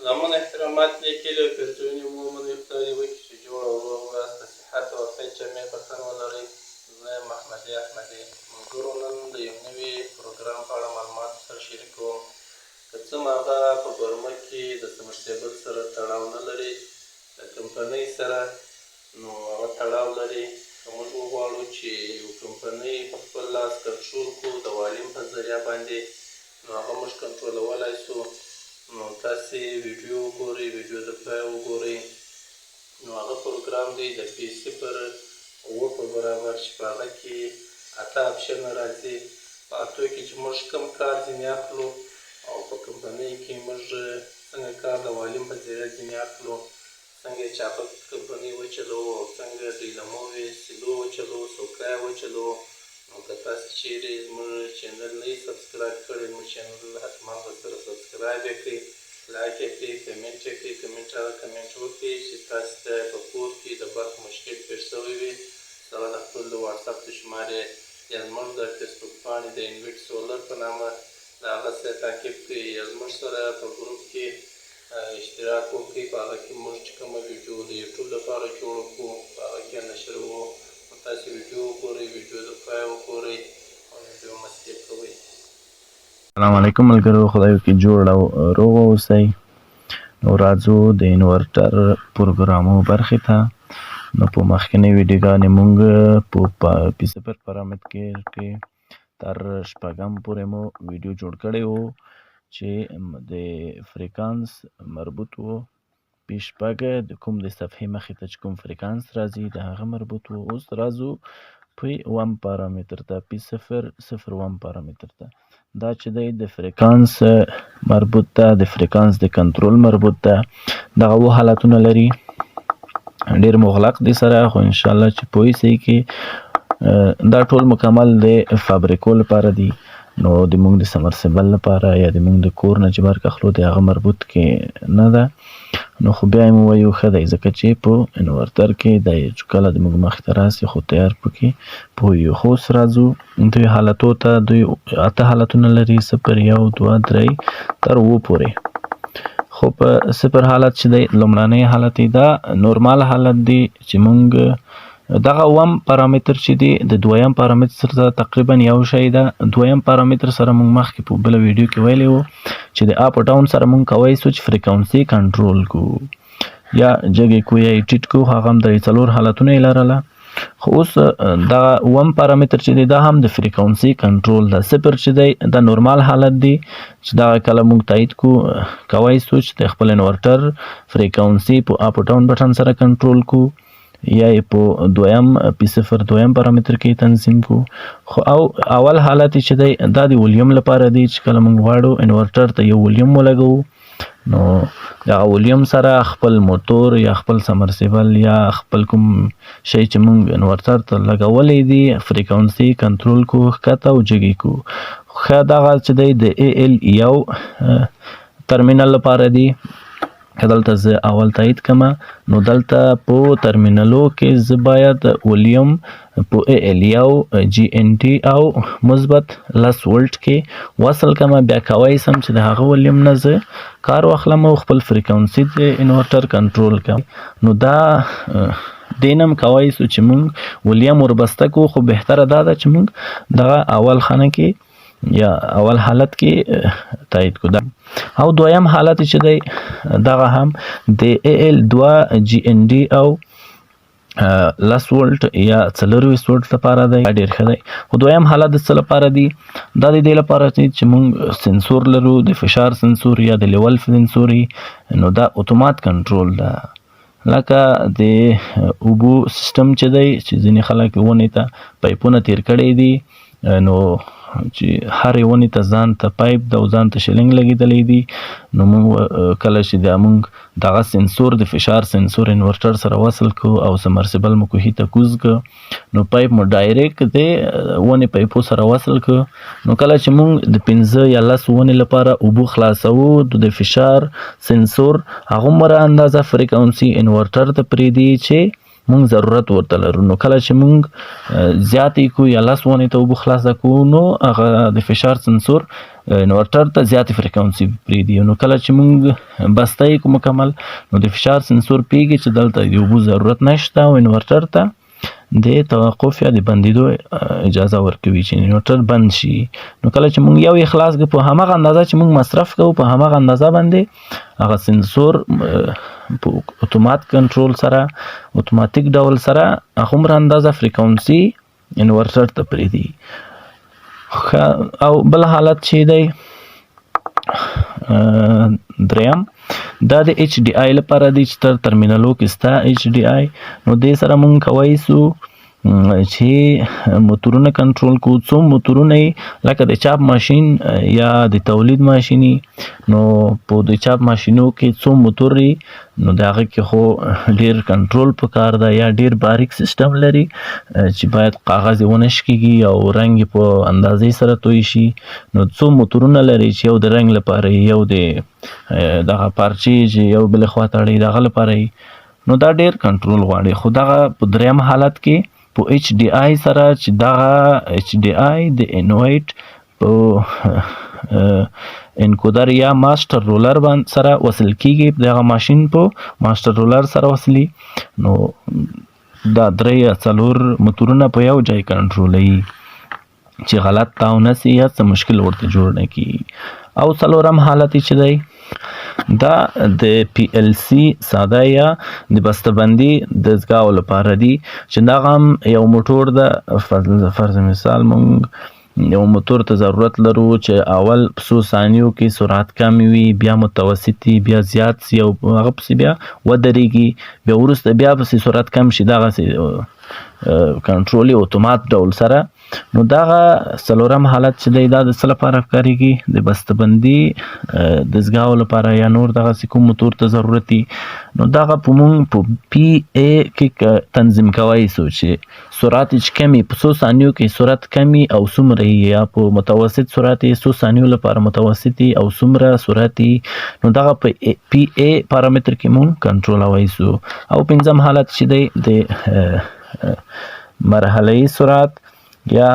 زمون احترامات لیکلي او پیرزوینې مو من افطاري وکړي چې جوړ او روغ ویاست د صحت او عافیت جامع په تن ولرئ. زه یم احمدي احمدي. ملګرو نن د یو نوي پروګرام په اړه معلومات سره شریک کوم. که څه هم هغه په برمه کې د سمرسیبل سره تړاو نه لري، د کمپنۍ سره نو هغه تړاو لري. که موږ وغواړو چې یو کمپنۍ په خپل لاس کنټرول کړو د والیم په ذریعه باندې، نو هغه موږ کنټرولولی سو. نو تاسې ویډیو وګورئ، ویډیو د پای وګورئ. نو هغه پروګرام دی د پی 0 په برابر چې په هغه کې 8 اپشنه راځي. په 8 کې چې موږ کوم کار ځینې اخلو او په کمپنۍ کې موږ څنګه کار د والیم په ذریعه ځینې اخلو، څنګه چې هغه کمپنۍ وچلوو او څنګه ډینامو وي سیلو وچلوو سوکای وچلوو. نو که تاسې چیرې زموږ چینل نه یې سبسکرایب کړی، زموږ چینل حتما ورسره سبسکرایب یې کړئ، لایک یې کړئ، کمنټ یې کړئ. کمنټ هغه کمنټ وکړئ چې تاسې ته په کور کې د برق مشکل پېښ شوی وي، هغه د خپل د واټساپ د شمارې یا زموږ د فیسبوک پاڼې د انویټ سولر په نامه د هغه سره تعقیب کړئ، یا زموږ سره په ګروپ کې اشتراک وکړئ. په هغه کې موږ چې کومه ویډیو د یوټیوب لپاره جوړه کړو په هغه کې نشروو. نو تاسې ویډیو وګورئ، ویډیو د پای وګورئ او ویډیو مه سکیپ کوئ. السلام علیکم ملګرو، خدای وکړي جوړ او روغ اوسئ. نو راځو د انورټر پروګرامو برخې ته. نو په مخکینۍ ویډیوګانې مونږ په پی 0 پارامتر کې تر شپږم پورې مو ویډیو جوړ کړی و چې د فریکانس مربوط و. پی 0 د کوم د صفحې مخې ته چې کوم فریکانس راځي د هغه مربوط و. اوس راځو پی 1 پارامتر ته، پی 001 پارامتر ته. دا چې دی د فریکانس مربوط ده، د فریکانس د کنټرول مربوط ده. دغه اوه حالتونه لري، ډېر مغلق دي سره، خو انشاءالله چې پوه سئ کې دا ټول مکمل د فابریکو لپاره دي. نو د مونږ د سمرسیبل لپاره یا د مونږ د کور نه چې برق اخلو د هغه مربوط کې نه ده. نو خو بیا یې مو وایو ښه دی، ځکه چې په انورټر کې دا چې کله د مونږ مخې ته راسي خو تیار پکې پوهیږو. خو اوس راځو دوی حالتو ته. دوی 8 حالتونه لري، 0، 1، 2، 3 تر 7 پورې. خو په 0 حالت چې دی لومړنی حالت دا نورمال حالت دی چې مونږ دغه 1 پارامتر چې دی د 2م پارامتر سره تقریبا یو شی ده. 2م پارامتر سره مونږ مخکې په بله ویډیو کې ویلی و چې د اپ او ډاون سره مونږ کوی سو چې فریکونسي کنټرول کو یا جګې کو یا یې ټیټ کو، هغه هم درې څلور حالتونه یې لرله. خو اوس دغه 1 پارامتر چې دی دا هم د فریکونسي کنټرول ده. 0 چې دی دا نورمال حالت دی چې دغه کله مونږ تایید کوی سو چې د خپل انورټر فریکونسي په اپ او ډاون بټن سره کنټرول کو یا یې په 2م پی 0 پارامتر کې تنظیم کو. خو او اول حالت چې دی دا د ولیم لپاره دی چې کله مونږ غواړو انورټر ته یو ولیم ولګوو، نو دغه ولیم سره خپل موتور یا خپل سمرسیبل یا خپل کوم شی چې مونږ انورټر ته لګولی دی فریکونسي کنټرول کو، ښکته او جګې کو. ښه دغه چې دی د AL1 ترمینل لپاره دی. که دلته زه اول تایید کمه، نو دلته په ترمینلو کې زه باید ولیم په AL1 GNT او مثبت 10 ولټ کې وصل کمه. بیا کوی سم چې د هغه ولیم نه زه کار واخلم او خپل فریکونسي د انورټر کنټرول کړم. نو دا دینم کوی سو چې مونږ ولیم وربسته کو، خو بهتره دا ده چې مونږ دغه اول خانه کې یا اول حالت کې تایید کو. او 2م حالت چې دی دغه هم د AL2 GND او 10 ولټ یا 24 ولټ لپاره دی، ډېر ښه دی. خو 2م حالت د څه لپاره دی؟ دا د دې لپاره چې مونږ سنسور لرو، د فشار سنسور یا د لیول سنسور. نو دا اتومات کنټرول ده، لکه د اوبو سیستم چې دی چې ځینې خلک ونې ته پایپونه تیر کړی دي، نو چې هرې ونې ته ځان ته پایپ ده او ځان ته شلنګ لګېدلی دي. نو مونږ کله چې دا مونږ دغه سنسور د فشار سنسور انورټر سره وصل کو او سمرسیبل مو کوهي ته کوز که، نو پایپ مو ډایرکټ د ونې پایپو سره وصل که. نو کله چې مونږ د 15 یا 10 ونې لپاره اوبو خلاصوو، د فشار سنسور هغومره اندازه فریکونسي انورټر ته پرېږدي چې مونږ ضرورت ورته لرو. نو کله چې مونږ زیاتې کو یا 10 ونې ته اوبه خلاصه کو، نو هغه د فشار سنسور انورټر ته زیاتې فریکونسي پرېږدي. نو کله چې موږ بسته یې کو مکمل نو د فشار سنسور پیږي چې دلته د اوبو ضرورت نشته او انورټر ته د توقف یا د بندېدو اجازه ورکوي چې انورټر بند شي. نو کله چې موږ یو یې خلاص کړو په همغه اندازه چې موږ مصرف کوو په همغه اندازه باندې هغه سنسور په اتومات کنټرول سره اتوماتیک ډول سره هغومره اندازه فریکونسي انورټر ته پرېږدي. او بل حالت چې دی دریم دا د ایچ ډي آی لپاره دی چې تر ترمینلو کې ستا ایچ ډي آی نو دې سره مونږ کولی سو چې موتورونه کنټرول کو. څو موتورونه لکه د چاپ ماشین یا د تولید ماشینی نو په د چاپ ماشینو کې څو موتور نو د هغه کې خو ډیر کنټرول پکار ده یا ډیر باریک سیستم لري چې باید کاغذ ونه شکیږي او رنګ په اندازې سره توی شي. نو څو موتورونه لري چې یو د رنګ لپاره یو د دغه پارچې چې یو بل خوا ته اړوي دغه لپاره نو دا ډیر کنټرول غواړي. خو دغه په دریم حالت کې په ایچ ډي آی سره چې دغه ایچ ډي آی د انویټ په انکودر یا ماستر رولر باندې سره وصل کیږي. دغه ماشین په ماستر رولر سره وصلي نو دا درې یا څلور موتورونه په یو ځای کنټرولوي چې غلط تاو نسی یا څه مشکل ورته جوړ نه کیږي. او څلورم حالت چې دی دا د پی ال سی ساده یا د بسته‌بندي دستګاو لپاره دی چې دا هم یو موټور د فرض مثال مونږ یو موټور ته ضرورت لرو چې اول په څو ثانیو کې سرعت کم وي بیا متوسطي بیا زیات سي او هغه پسې بیا ودرېږي بیا وروسته بیا پسې سرعت کم شي دغسې کنټرول اتومات ډول سره. نو دغه څلورم حالت چې دی دا د څه لپاره کاریږي د بسته‌بندي دستګاو لپاره یا نور دغسې کوم موتور ته ضرورت وي نو دغه په مونږ په پی ای کې تنظیم کوی سو چې سرعت چې کم په څو ثانیو کې سرعت کمی او څومره یا په متوسط سرعت څو ثانیو لپاره متوسطي او څومره سرعت نو دغه په پی ای پارامتر کې مونږ کنټرولوی سو. او پنځم حالت چې دی د مرحله‌ای سرعت یا